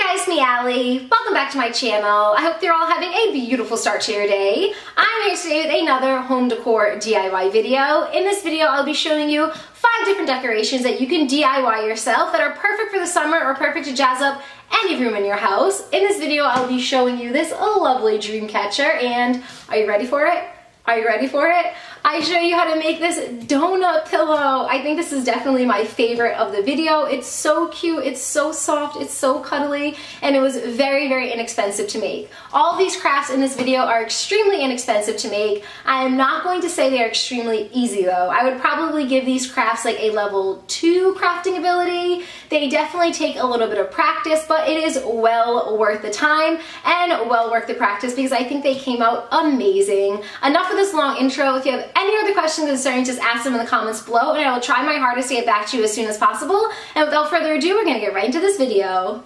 Hey guys, me Allie. Welcome back to my channel. I hope you're all having a beautiful start to your day. I'm here today with another home decor DIY video. In this video, I'll be showing you 5 different decorations that you can DIY yourself that are perfect for the summer or perfect to jazz up any room in your house. In this video, I'll be showing you this lovely dream catcher, and are you ready for it? Are you ready for it? I show you how to make this donut pillow. I think this is definitely my favorite of the video. It's so cute, it's so soft, it's so cuddly, and it was very, very inexpensive to make. All of these crafts in this video are extremely inexpensive to make. I am not going to say they are extremely easy though. I would probably give these crafts like a level 2 crafting ability. They definitely take a little bit of practice, but it is well worth the time and well worth the practice because I think they came out amazing. Enough of this long intro. If you have any other questions or concerns, just ask them in the comments below and I will try my hardest to get back to you as soon as possible. And without further ado, we're gonna get right into this video.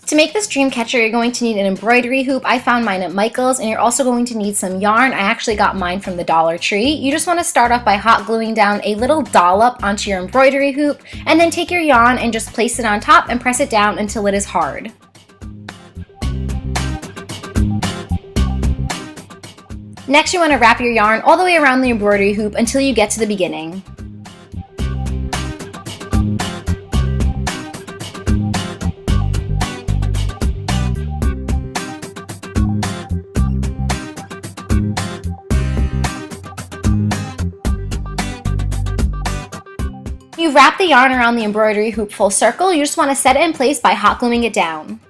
To make this dream catcher, you're going to need an embroidery hoop. I found mine at Michael's, and you're also going to need some yarn. I actually got mine from the Dollar Tree. You just want to start off by hot gluing down a little dollop onto your embroidery hoop, and then take your yarn and just place it on top and press it down until it is hard. Next, you want to wrap your yarn all the way around the embroidery hoop until you get to the beginning. You've wrapped the yarn around the embroidery hoop full circle. You just want to set it in place by hot gluing it down.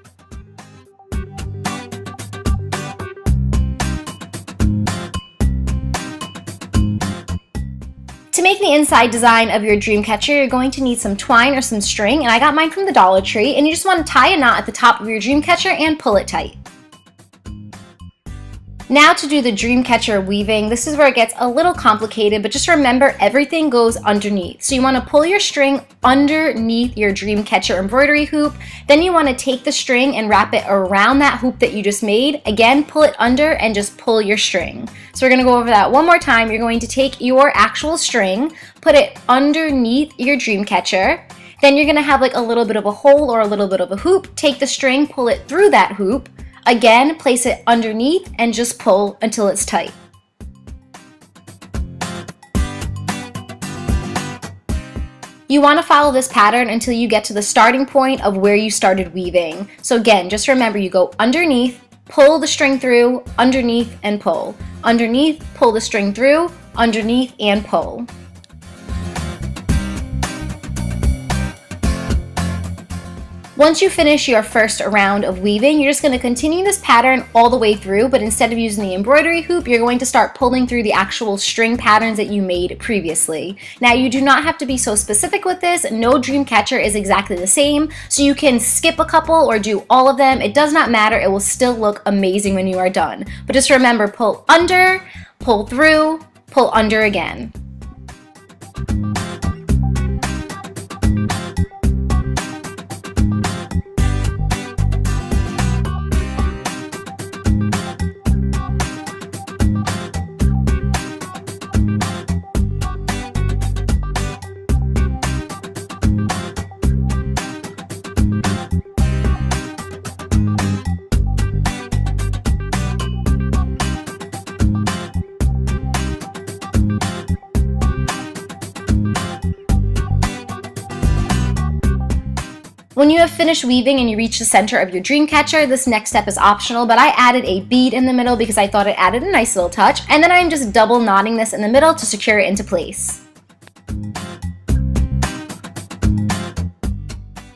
To make the inside design of your dream catcher, you're going to need some twine or some string, and I got mine from the Dollar Tree, and you just want to tie a knot at the top of your dream catcher and pull it tight. Now to do the dream catcher weaving, this is where it gets a little complicated, but just remember everything goes underneath. So you want to pull your string underneath your dream catcher embroidery hoop, then you want to take the string and wrap it around that hoop that you just made. Again, pull it under and just pull your string. So we're going to go over that one more time. You're going to take your actual string, put it underneath your dream catcher, then you're going to have like a little bit of a hole or a little bit of a hoop. Take the string, pull it through that hoop. Again, place it underneath and just pull until it's tight. You want to follow this pattern until you get to the starting point of where you started weaving. So again, just remember you go underneath, pull the string through, underneath and pull. Underneath, pull the string through, underneath and pull. Once you finish your first round of weaving, you're just going to continue this pattern all the way through, but instead of using the embroidery hoop, you're going to start pulling through the actual string patterns that you made previously. Now, you do not have to be so specific with this. No dream catcher is exactly the same, so you can skip a couple or do all of them. It does not matter. It will still look amazing when you are done. But just remember, pull under, pull through, pull under again. When you have finished weaving and you reach the center of your dream catcher, this next step is optional, but I added a bead in the middle because I thought it added a nice little touch, and then I'm just double knotting this in the middle to secure it into place.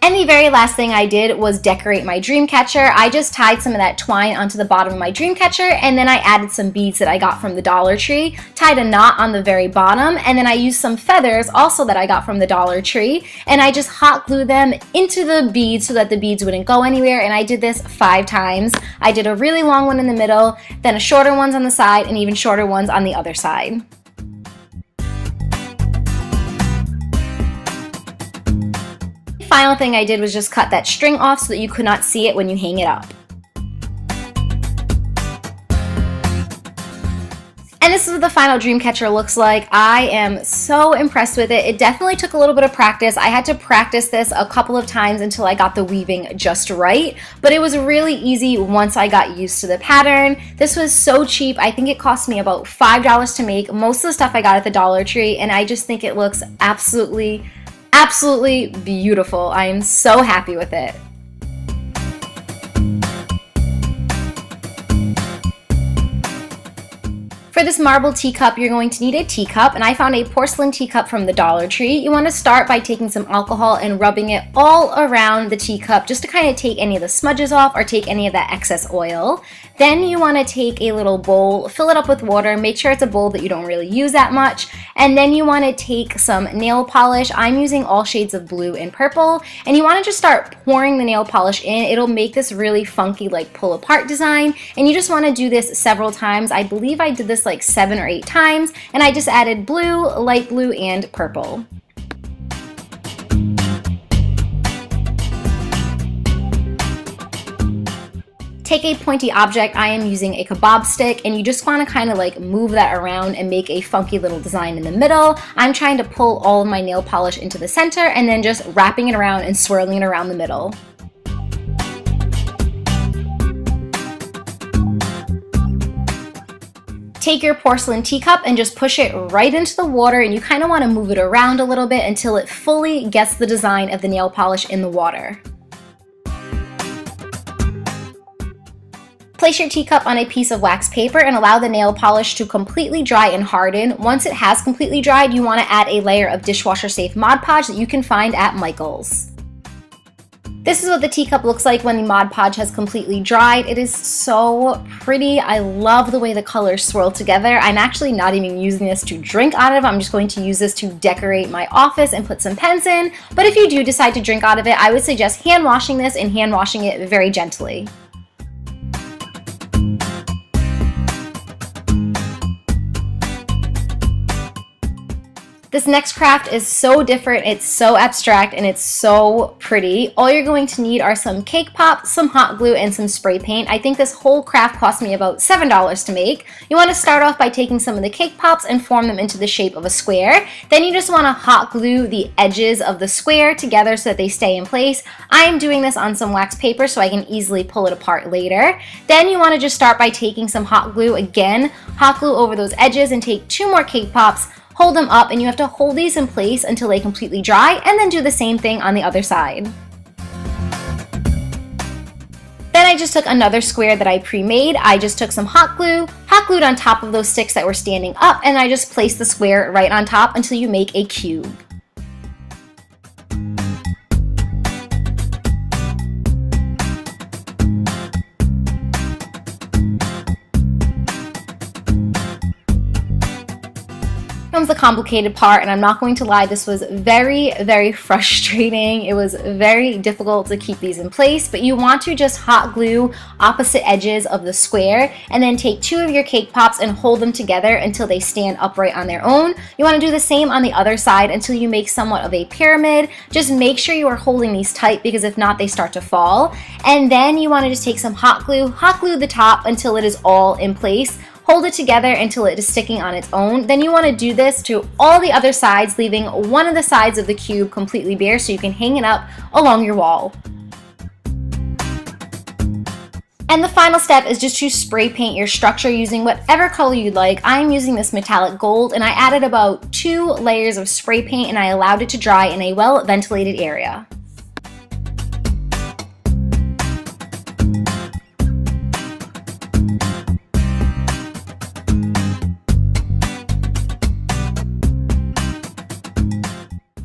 And the very last thing I did was decorate my dream catcher. I just tied some of that twine onto the bottom of my dream catcher, and then I added some beads that I got from the Dollar Tree, tied a knot on the very bottom, and then I used some feathers also that I got from the Dollar Tree, and I just hot glued them into the beads so that the beads wouldn't go anywhere, and I did this 5 times. I did a really long one in the middle, then a shorter ones on the side, and even shorter ones on the other side. Final thing I did was just cut that string off so that you could not see it when you hang it up. And this is what the final dream catcher looks like. I am so impressed with it. It definitely took a little bit of practice. I had to practice this a couple of times until I got the weaving just right, but it was really easy once I got used to the pattern. This was so cheap. I think it cost me about $5 to make. Most of the stuff I got at the Dollar Tree, and I just think it looks absolutely beautiful. I am so happy with it. For this marble teacup, you're going to need a teacup, and I found a porcelain teacup from the Dollar Tree. You want to start by taking some alcohol and rubbing it all around the teacup just to kind of take any of the smudges off or take any of that excess oil. Then you want to take a little bowl, fill it up with water, make sure it's a bowl that you don't really use that much, and then you want to take some nail polish. I'm using all shades of blue and purple, and you want to just start pouring the nail polish in. It'll make this really funky like pull apart design, and you just want to do this several times. I believe I did this like 7 or 8 times, and I just added blue, light blue, and purple. Take a pointy object. I am using a kebab stick, and you just want to kind of like move that around and make a funky little design in the middle. I'm trying to pull all of my nail polish into the center and then just wrapping it around and swirling it around the middle. Take your porcelain teacup and just push it right into the water, and you kind of want to move it around a little bit until it fully gets the design of the nail polish in the water. Place your teacup on a piece of wax paper and allow the nail polish to completely dry and harden. Once it has completely dried, you want to add a layer of dishwasher safe Mod Podge that you can find at Michael's. This is what the teacup looks like when the Mod Podge has completely dried. It is so pretty. I love the way the colors swirl together. I'm actually not even using this to drink out of. I'm just going to use this to decorate my office and put some pens in. But if you do decide to drink out of it, I would suggest hand washing this and hand washing it very gently. This next craft is so different, it's so abstract, and it's so pretty. All you're going to need are some cake pops, some hot glue, and some spray paint. I think this whole craft cost me about $7 to make. You want to start off by taking some of the cake pops and form them into the shape of a square. Then you just want to hot glue the edges of the square together so that they stay in place. I am doing this on some wax paper so I can easily pull it apart later. Then you want to just start by taking some hot glue again, hot glue over those edges, and take 2 more cake pops, hold them up, and you have to hold these in place until they completely dry, and then do the same thing on the other side. Then I just took another square that I pre-made. I just took some hot glued on top of those sticks that were standing up, and I just placed the square right on top until you make a cube. Comes the complicated part, and I'm not going to lie, this was very frustrating. It was very difficult to keep these in place, but you want to just hot glue opposite edges of the square and then take 2 of your cake pops and hold them together until they stand upright on their own. You want to do the same on the other side until you make somewhat of a pyramid. Just make sure you are holding these tight, because if not, they start to fall. And then you want to just take some hot glue the top until it is all in place. Hold it together until it is sticking on its own. Then you want to do this to all the other sides, leaving one of the sides of the cube completely bare so you can hang it up along your wall. And the final step is just to spray paint your structure using whatever color you'd like. I'm using this metallic gold, and I added about 2 layers of spray paint, and I allowed it to dry in a well-ventilated area.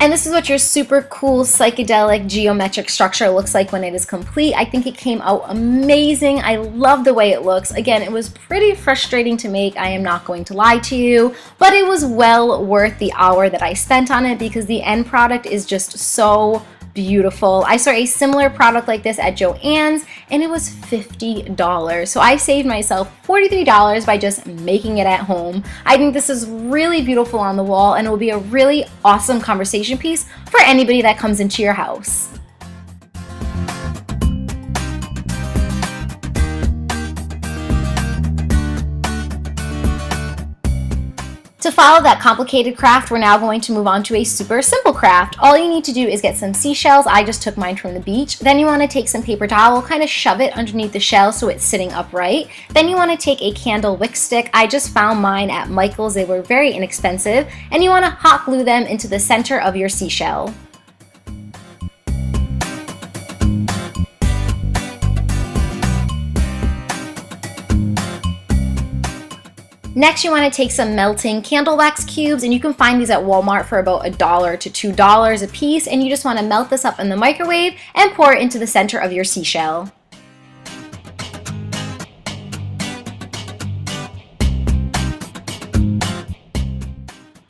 And this is what your super cool psychedelic geometric structure looks like when it is complete. I think it came out amazing. I love the way it looks. Again, it was pretty frustrating to make, I am not going to lie to you, but it was well worth the hour that I spent on it because the end product is just so beautiful. I saw a similar product like this at Joann's and it was $50. So I saved myself $43 by just making it at home. I think this is really beautiful on the wall and it will be a really awesome conversation piece for anybody that comes into your house. To follow that complicated craft, we're now going to move on to a super simple craft. All you need to do is get some seashells. I just took mine from the beach. Then you want to take some paper towel, kind of shove it underneath the shell so it's sitting upright. Then you want to take a candle wick stick. I just found mine at Michael's. They were very inexpensive. And you want to hot glue them into the center of your seashell. Next, you want to take some melting candle wax cubes, and you can find these at Walmart for about $1 to $2 a piece, and you just want to melt this up in the microwave and pour it into the center of your seashell.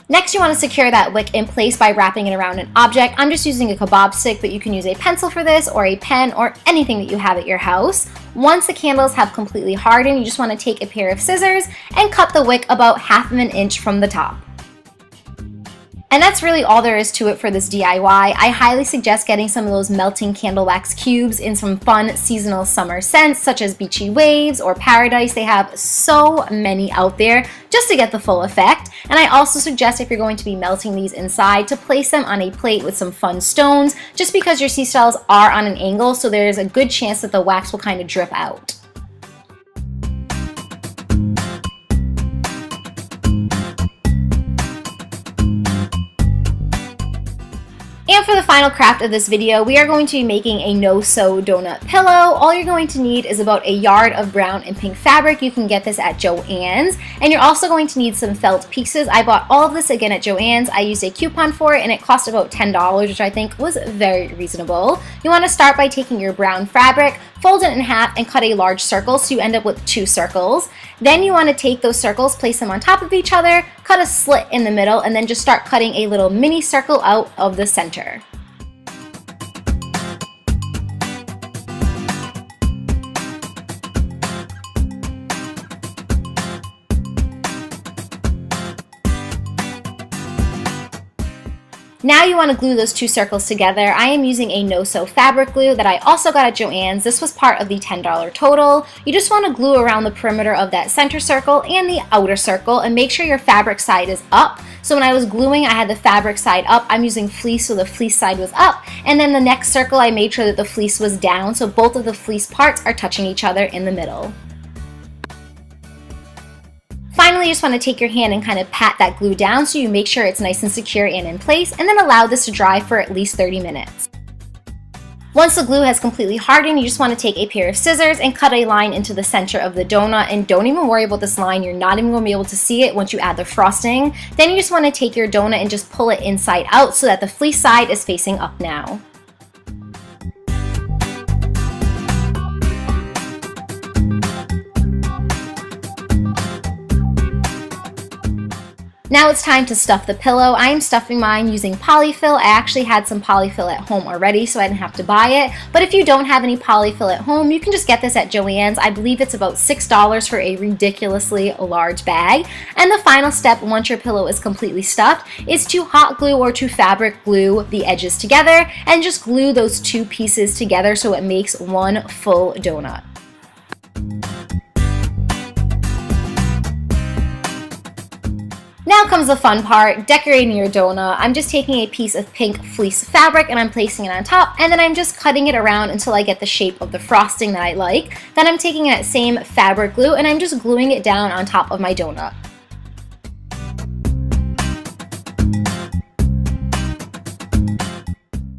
Next, you want to secure that wick in place by wrapping it around an object. I'm just using a kebab stick, but you can use a pencil for this, or a pen, or anything that you have at your house. Once the candles have completely hardened, you just want to take a pair of scissors and cut the wick about 1/2 inch from the top. And that's really all there is to it for this DIY. I highly suggest getting some of those melting candle wax cubes in some fun seasonal summer scents such as Beachy Waves or Paradise. They have so many out there just to get the full effect. And I also suggest, if you're going to be melting these inside, to place them on a plate with some fun stones, just because your seashells are on an angle, so there's a good chance that the wax will kind of drip out. And for the final craft of this video, we are going to be making a no-sew donut pillow. All you're going to need is about a yard of brown and pink fabric. You can get this at Joann's. And you're also going to need some felt pieces. I bought all of this again at Joann's. I used a coupon for it and it cost about $10, which I think was very reasonable. You want to start by taking your brown fabric, fold it in half, and cut a large circle so you end up with 2 circles. Then you want to take those circles, place them on top of each other, cut a slit in the middle, and then just start cutting a little mini circle out of the center. Now you want to glue those 2 circles together. I am using a no-sew fabric glue that I also got at Joann's. This was part of the $10 total. You just want to glue around the perimeter of that center circle and the outer circle, and make sure your fabric side is up. So when I was gluing, I had the fabric side up. I'm using fleece, so the fleece side was up. And then the next circle, I made sure that the fleece was down, so both of the fleece parts are touching each other in the middle. Finally, you just want to take your hand and kind of pat that glue down so you make sure it's nice and secure and in place, and then allow this to dry for at least 30 minutes. Once the glue has completely hardened, you just want to take a pair of scissors and cut a line into the center of the donut, and don't even worry about this line. You're not even going to be able to see it once you add the frosting. Then you just want to take your donut and just pull it inside out so that the fleece side is facing up now. Now it's time to stuff the pillow. I am stuffing mine using polyfill. I actually had some polyfill at home already, so I didn't have to buy it. But if you don't have any polyfill at home, you can just get this at Joann's. I believe it's about $6 for a ridiculously large bag. And the final step, once your pillow is completely stuffed, is to hot glue or to fabric glue the edges together and just glue those 2 pieces together so it makes one full donut. Now comes the fun part, decorating your donut. I'm just taking a piece of pink fleece fabric and I'm placing it on top, and then I'm just cutting it around until I get the shape of the frosting that I like. Then I'm taking that same fabric glue and I'm just gluing it down on top of my donut.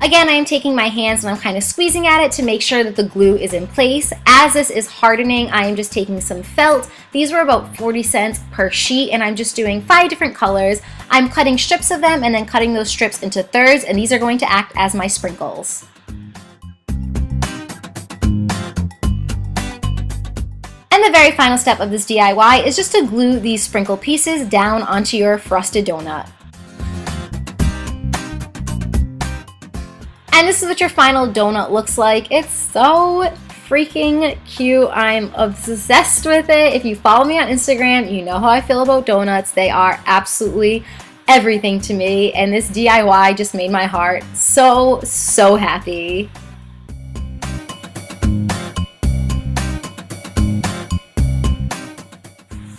Again, I am taking my hands and I'm kind of squeezing at it to make sure that the glue is in place. As this is hardening, I am just taking some felt. These were about 40 cents per sheet, and I'm just doing 5 different colors. I'm cutting strips of them and then cutting those strips into thirds, and these are going to act as my sprinkles. And the very final step of this DIY is just to glue these sprinkle pieces down onto your frosted donut. And this is what your final donut looks like. It's so freaking cute. I'm obsessed with it. If you follow me on Instagram, you know how I feel about donuts. They are absolutely everything to me, and this DIY just made my heart so happy.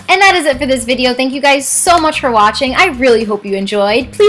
And that is it for this video. Thank you guys so much for watching. I really hope you enjoyed. Please